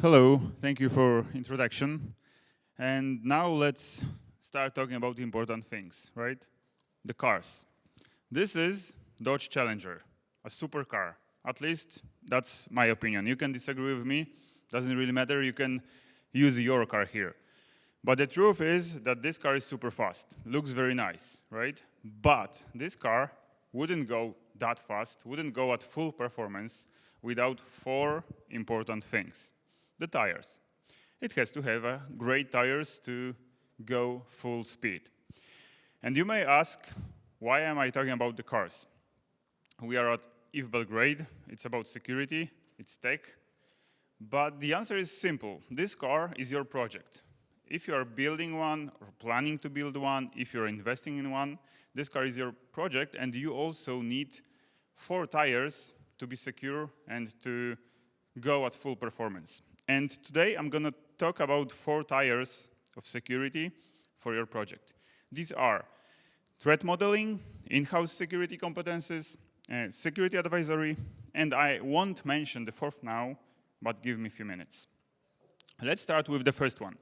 Hello, thank you for introduction. And now let's start talking about the important things, right? The cars. This is Dodge Challenger, a supercar. At least that's my opinion. You can disagree with me, doesn't really matter. You can use your car here. But the truth is that this car is super fast. Looks very nice, right? But this car wouldn't go that fast, wouldn't go at full performance without four important things. The tires. It has to have great tires to go full speed. And you may ask, why am I talking about the cars? We are at IF Belgrade, it's about security, it's tech. But the answer is simple. This car is your project. If you are building one or planning to build one, if you're investing in one, this car is your project, and you also need four tires to be secure and to go at full performance. And today I'm going to talk about four tires of security for your project. These are threat modeling, in-house security competences, security advisory, and I won't mention the fourth now, but give me a few minutes. Let's start with the first one,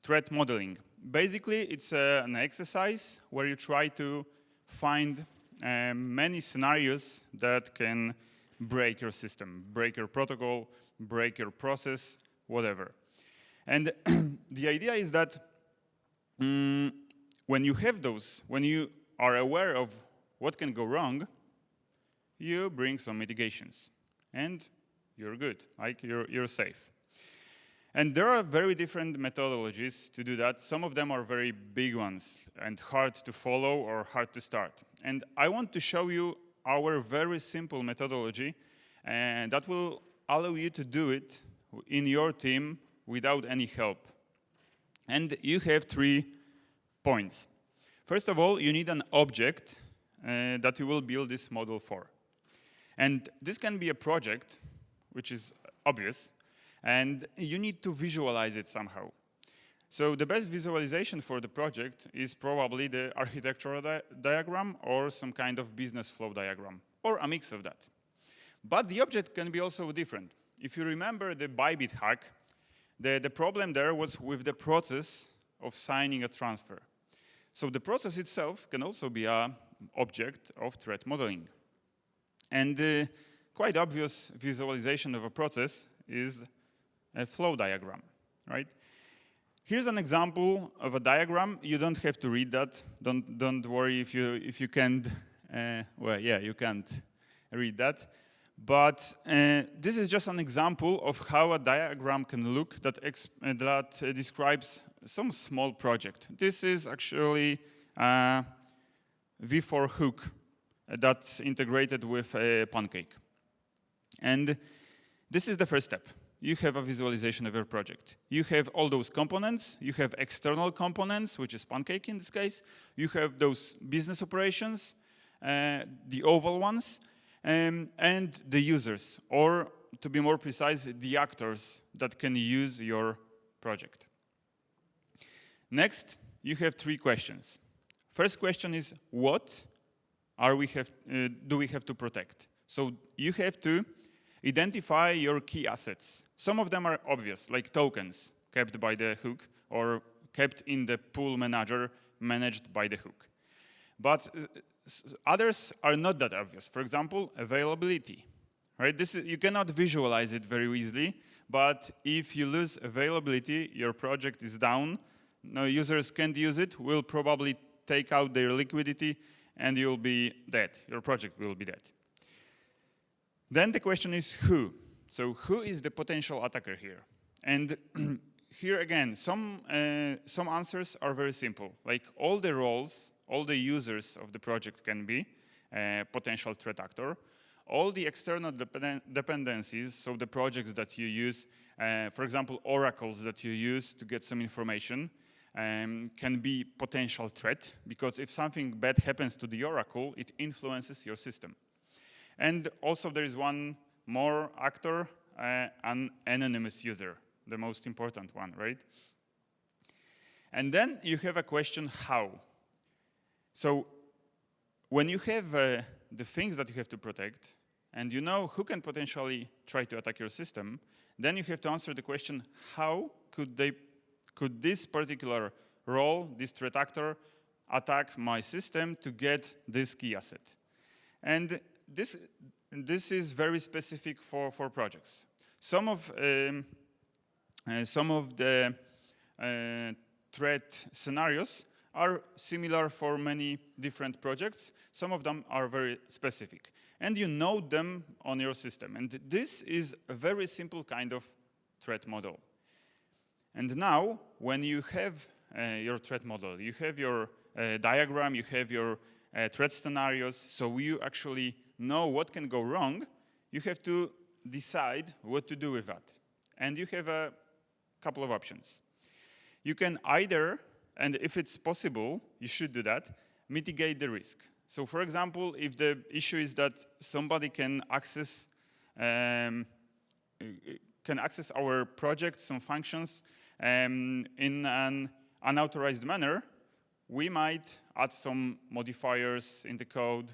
threat modeling. Basically, it's an exercise where you try to find many scenarios that can break your system, break your protocol, break your process, whatever. And the idea is that when you have those, when you are aware of what can go wrong, you bring some mitigations. And you're good, like you're safe. And there are very different methodologies to do that. Some of them are very big ones and hard to follow or hard to start. And I want to show you our very simple methodology, and that will allow you to do it in your team without any help. And you have 3 points. First of all, you need an object that you will build this model for. And this can be a project, which is obvious, and you need to visualize it somehow. So the best visualization for the project is probably the architectural diagram or some kind of business flow diagram, or a mix of that. But the object can be also different. If you remember the Bybit hack, the problem there was with the process of signing a transfer. So the process itself can also be an object of threat modeling. And quite obvious visualization of a process is a flow diagram, right? Here's an example of a diagram. You don't have to read that. Don't worry if you can't. Well, yeah, you can't read that. But this is just an example of how a diagram can look that describes some small project. This is actually a V4 hook that's integrated with a pancake. And this is the first step. You have a visualization of your project. You have all those components. You have external components, which is pancake in this case. You have those business operations, the oval ones, and the users, or to be more precise, the actors that can use your project. Next, you have 3 questions. First question is, what do we have to protect? So you have to identify your key assets. Some of them are obvious, like tokens kept by the hook or kept in the pool manager managed by the hook. But others are not that obvious. For example, availability. Right? You cannot visualize it very easily, but if you lose availability, your project is down, no users can't use it, will probably take out their liquidity, and you'll be dead. Your project will be dead. Then the question is who? So who is the potential attacker here? And here again, some answers are very simple. Like all the roles, all the users of the project can be a potential threat actor. All the external dependencies, so the projects that you use, for example, oracles that you use to get some information, can be potential threat, because if something bad happens to the oracle, it influences your system. And also there is one more actor, an anonymous user, the most important one, right? And then you have a question, how? So when you have the things that you have to protect, and you know who can potentially try to attack your system, then you have to answer the question, how could this particular role, this threat actor, attack my system to get this key asset? And this is very specific for projects. Some of the threat scenarios are similar for many different projects. Some of them are very specific. And you know them on your system. And this is a very simple kind of threat model. And now, when you have your threat model, you have your diagram, you have your threat scenarios, so you actually know what can go wrong, you have to decide what to do with that. And you have a couple of options. You can either, and if it's possible, you should do that, mitigate the risk. So for example, if the issue is that somebody can access our project, some functions, in an unauthorized manner, we might add some modifiers in the code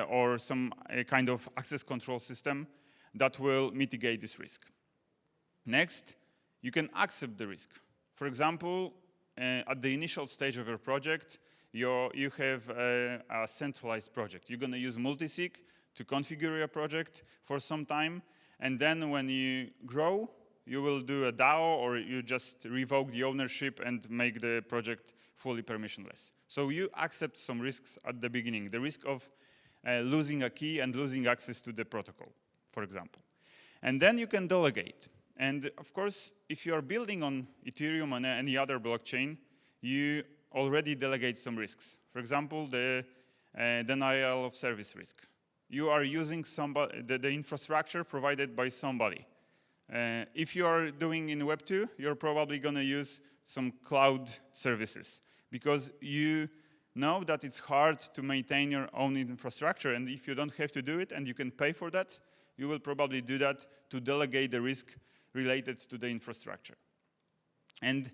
or some kind of access control system that will mitigate this risk. Next, you can accept the risk. For example, at the initial stage of your project, you have a centralized project. You're going to use multisig to configure your project for some time, and then when you grow, you will do a DAO, or you just revoke the ownership and make the project fully permissionless. So you accept some risks at the beginning, the risk of losing a key and losing access to the protocol, for example. And then you can delegate. And of course, if you are building on Ethereum or any other blockchain, you already delegate some risks. For example, the denial of service risk. You are using the infrastructure provided by somebody. If you are doing in Web 2, you're probably going to use some cloud services because you know that it's hard to maintain your own infrastructure, and if you don't have to do it and you can pay for that, you will probably do that to delegate the risk related to the infrastructure. And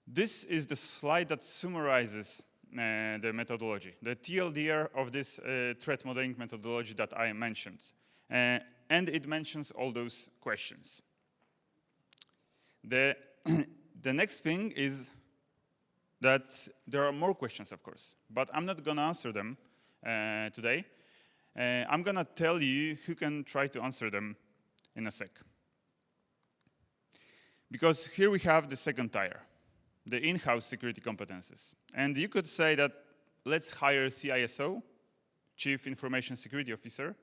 this is the slide that summarizes the methodology, the TLDR of this threat modeling methodology that I mentioned. And it mentions all those questions. The next thing is that there are more questions, of course, but I'm not going to answer them today. I'm going to tell you who can try to answer them in a sec. Because here we have the second tier, the in-house security competences. And you could say that let's hire CISO, Chief Information Security Officer,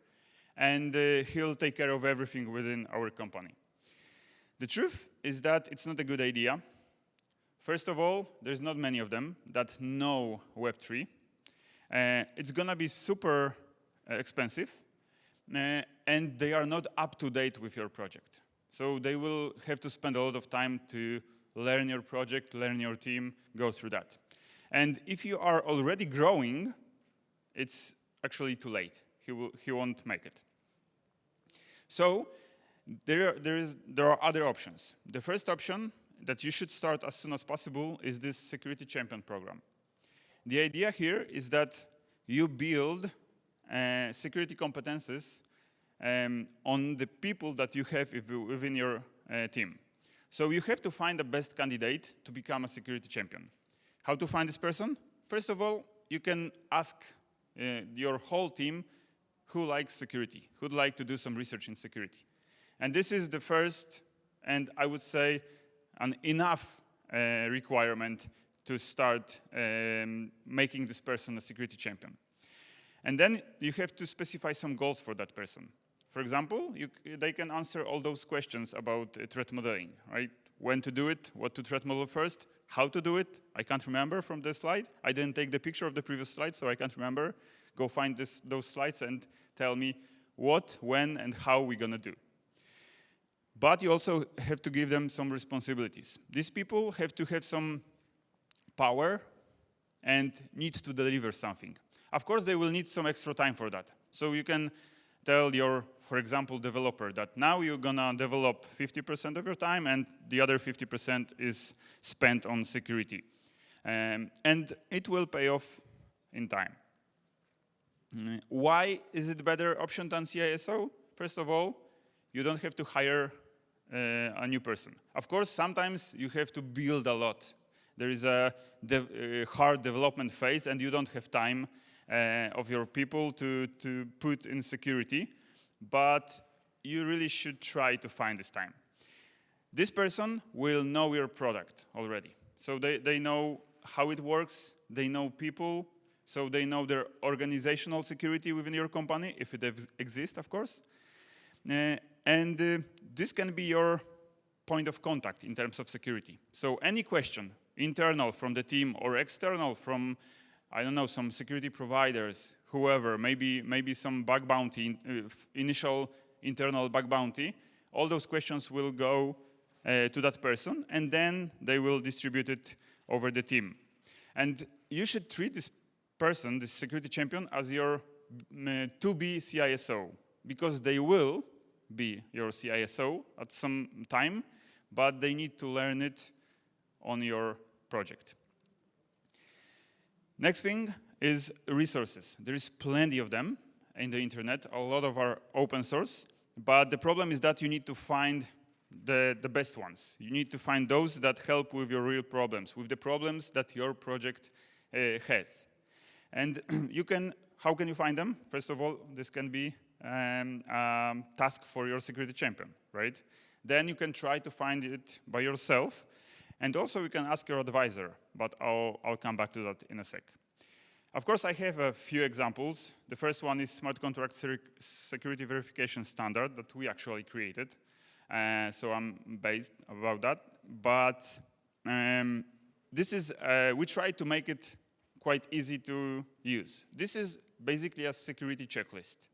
and he'll take care of everything within our company. The truth is that it's not a good idea. First of all, there's not many of them that know Web3. It's going to be super expensive, and they are not up to date with your project. So they will have to spend a lot of time to learn your project, learn your team, go through that. And if you are already growing, it's actually too late. He won't make it. So there are other options. The first option that you should start as soon as possible is this security champion program. The idea here is that you build security competences on the people that you have within your team. So you have to find the best candidate to become a security champion. How to find this person? First of all, you can ask your whole team who likes security, who'd like to do some research in security. And this is the first, and I would say, an enough requirement to start making this person a security champion. And then you have to specify some goals for that person. For example, they can answer all those questions about threat modeling, right? When to do it, what to threat model first, how to do it. I can't remember from the slide. I didn't take the picture of the previous slide, so I can't remember. Go find those slides and tell me what, when, and how we're going to do. But you also have to give them some responsibilities. These people have to have some power and need to deliver something. Of course, they will need some extra time for that. So you can tell your, for example, developer that now you're going to develop 50% of your time and the other 50% is spent on security. And it will pay off in time. Why is it a better option than CISO? First of all, you don't have to hire a new person. Of course, sometimes you have to build a lot. There is a hard development phase, and you don't have time of your people to put in security, but you really should try to find this time. This person will know your product already. So they know how it works, they know people, so they know their organizational security within your company, if it exists, of course. This can be your point of contact in terms of security. So any question, internal from the team or external from, I don't know, some security providers, whoever, maybe some bug bounty, initial internal bug bounty, all those questions will go to that person, and then they will distribute it over the team. And you should treat this person, this security champion, as your to-be CISO, because they will be your CISO at some time, but they need to learn it on your project. Next thing is resources. There is plenty of them in the internet, a lot of are open source, but the problem is that you need to find the best ones. You need to find those that help with your real problems, with the problems that your project has. And how can you find them? First of all, this can be a task for your security champion, right? Then you can try to find it by yourself. And also you can ask your advisor, but I'll come back to that in a sec. Of course, I have a few examples. The first one is Smart Contract Security Verification Standard that we actually created. So I'm based about that. But this is, we try to make it quite easy to use. This is basically a security checklist,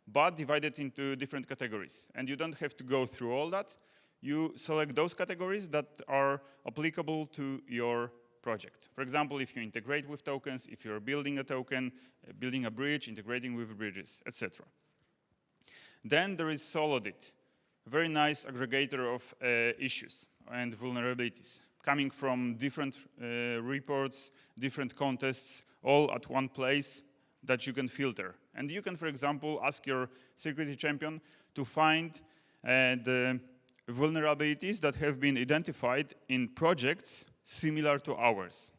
but divided into different categories. And you don't have to go through all that. You select those categories that are applicable to your project. For example, if you integrate with tokens, if you're building a token, building a bridge, integrating with bridges, etc. Then there is Solidit, a very nice aggregator of issues and vulnerabilities, coming from different reports, different contests, all at one place that you can filter. And you can, for example, ask your security champion to find the vulnerabilities that have been identified in projects similar to ours.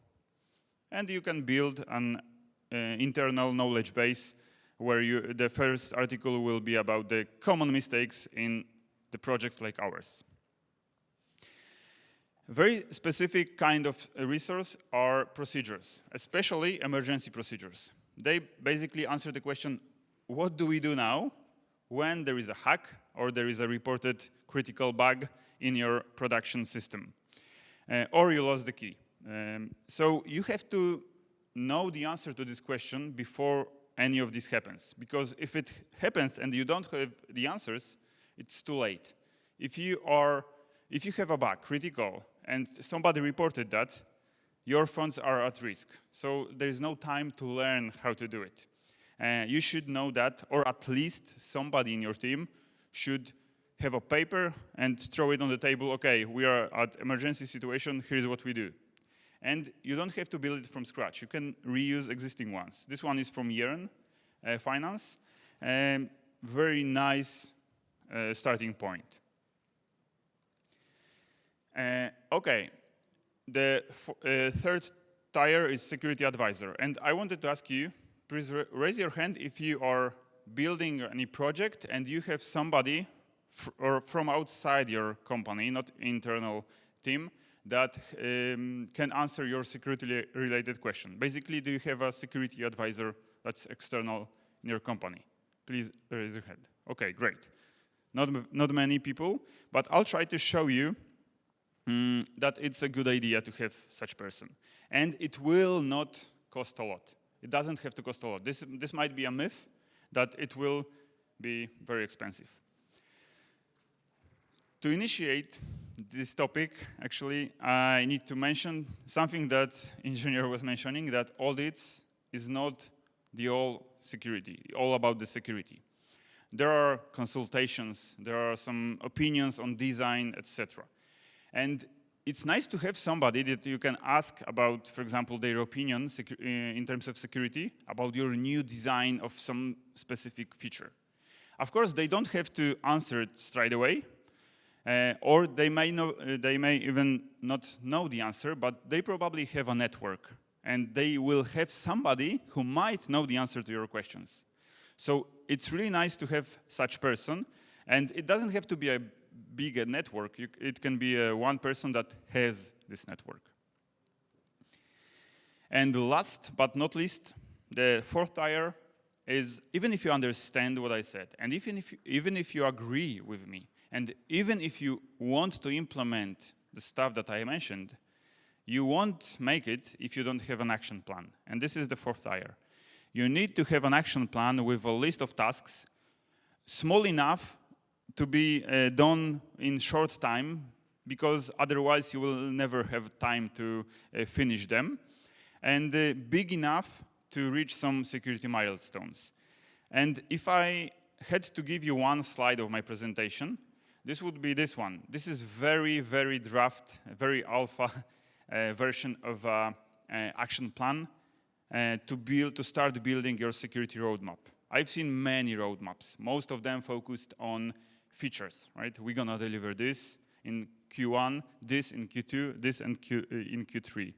And you can build an internal knowledge base where the first article will be about the common mistakes in the projects like ours. A very specific kind of resource are procedures, especially emergency procedures. They basically answer the question, what do we do now when there is a hack or there is a reported critical bug in your production system, or you lost the key. So you have to know the answer to this question before any of this happens, because if it happens and you don't have the answers, it's too late. If you have a bug, critical, and somebody reported that, your funds are at risk. So there is no time to learn how to do it. You should know that, or at least somebody in your team should have a paper and throw it on the table. Okay, we are at emergency situation, here's what we do. And you don't have to build it from scratch. You can reuse existing ones. This one is from Yearn Finance. Very nice starting point. Okay, the third tier is security advisor. And I wanted to ask you, please raise your hand if you are building any project and you have somebody or from outside your company, not internal team, that can answer your security-related question. Basically, do you have a security advisor that's external in your company? Please raise your hand. Okay, great. Not many people, but I'll try to show you that it's a good idea to have such person. And it will not cost a lot. It doesn't have to cost a lot. This might be a myth, that it will be very expensive. To initiate this topic, actually, I need to mention something that engineer was mentioning, that audits is not the all security, all about the security. There are consultations, there are some opinions on design, etc. And it's nice to have somebody that you can ask about, for example, their opinion in terms of security, about your new design of some specific feature. Of course, they don't have to answer it straight away, or they may even not know the answer, but they probably have a network, and they will have somebody who might know the answer to your questions. So it's really nice to have such person, and it doesn't have to be a big network. It can be one person that has this network. And last but not least, the fourth tier is, even if you understand what I said, and even if you agree with me, and even if you want to implement the stuff that I mentioned, you won't make it if you don't have an action plan. And this is the fourth tier. You need to have an action plan with a list of tasks, small enough to be done in short time, because otherwise you will never have time to finish them, and big enough to reach some security milestones. And if I had to give you one slide of my presentation, this would be this one. This is very, very draft, very alpha version of action plan to start building your security roadmap. I've seen many roadmaps, most of them focused on features, right? We're gonna deliver this in Q1, this in Q2, this in Q3.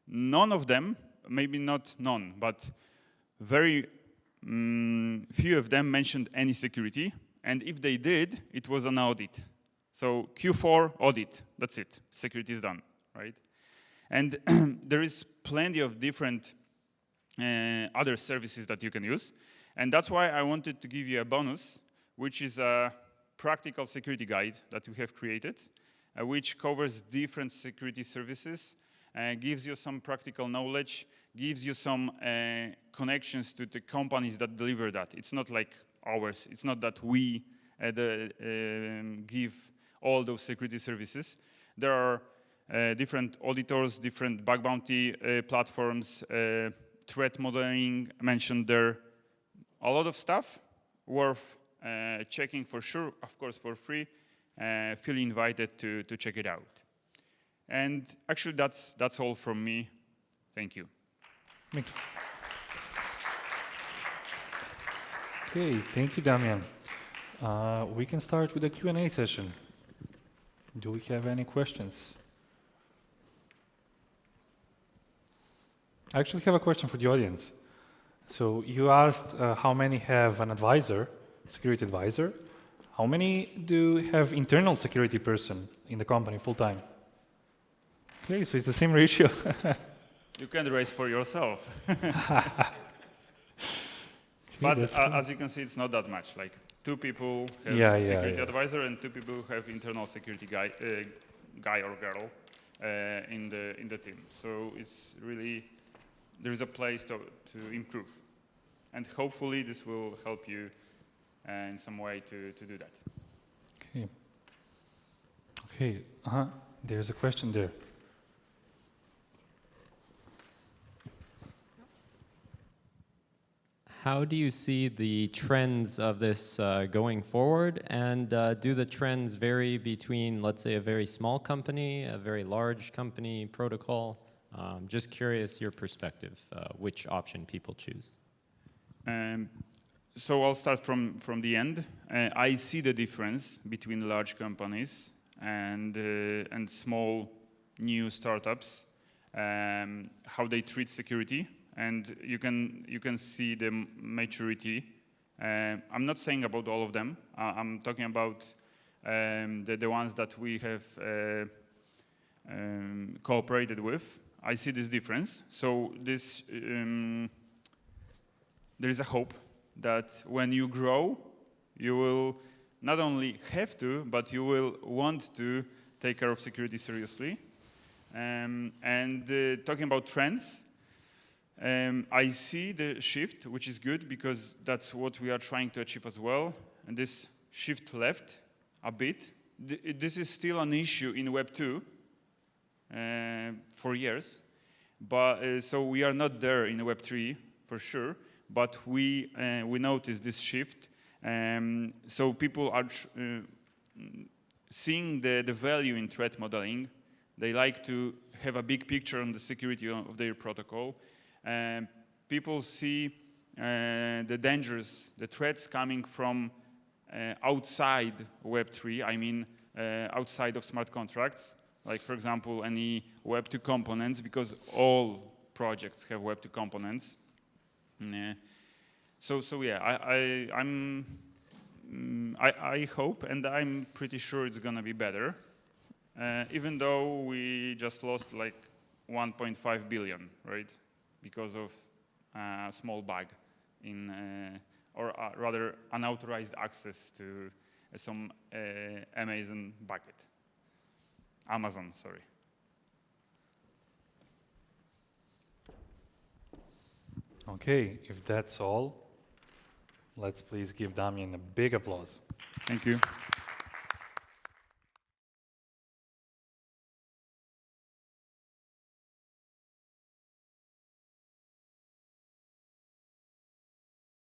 None of them, maybe not none, but very few of them mentioned any security, and if they did, it was an audit. So Q4 audit, that's it, security is done, right? And there is plenty of different other services that you can use, and that's why I wanted to give you a bonus, which is a practical security guide that we have created, which covers different security services, gives you some practical knowledge, gives you some connections to the companies that deliver that. It's not like ours. It's not that we give all those security services. There are different auditors, different bug bounty platforms, threat modeling mentioned there. A lot of stuff worth checking for sure, of course for free. Feel invited to check it out. And actually that's all from me. Thank you. Okay, thank you, Damian. We can start with the Q&A session. Do we have any questions? I actually have a question for the audience. So you asked how many have an advisor, security advisor. How many do have internal security person in the company full-time? Okay, so it's the same ratio. You can raise for yourself. But as you can see, it's not that much. Like 2 people have security advisor and 2 people have internal security guy or girl in the team. So it's really, there's a place to improve. And hopefully this will help you in some way to do that. Okay. Okay. There's a question there. How do you see the trends of this going forward? And do the trends vary between, let's say, a very small company, a very large company, protocol? Just curious your perspective, which option people choose. So I'll start from the end. I see the difference between large companies and small new startups, how they treat security. And you can see the maturity. I'm not saying about all of them. I'm talking about the ones that we have cooperated with. I see this difference. So this there is a hope that when you grow, you will not only have to, but you will want to take care of security seriously. Talking about trends, I see the shift, which is good because that's what we are trying to achieve as well. And this shift left a bit. This is still an issue in Web 2 for years. But so we are not there in Web 3 for sure. But we notice this shift. So people are seeing the value in threat modeling. They like to have a big picture on the security of their protocol. And people see the dangers, the threats coming from outside Web3, I mean outside of smart contracts, like for example any Web2 components, because all projects have Web2 components. So yeah, I hope, and I'm pretty sure it's gonna be better, even though we just lost like 1.5 billion, right, because of a small bug in, or rather unauthorized access to some Amazon bucket. Amazon, sorry. Okay, if that's all, let's please give Damian a big applause. Thank you.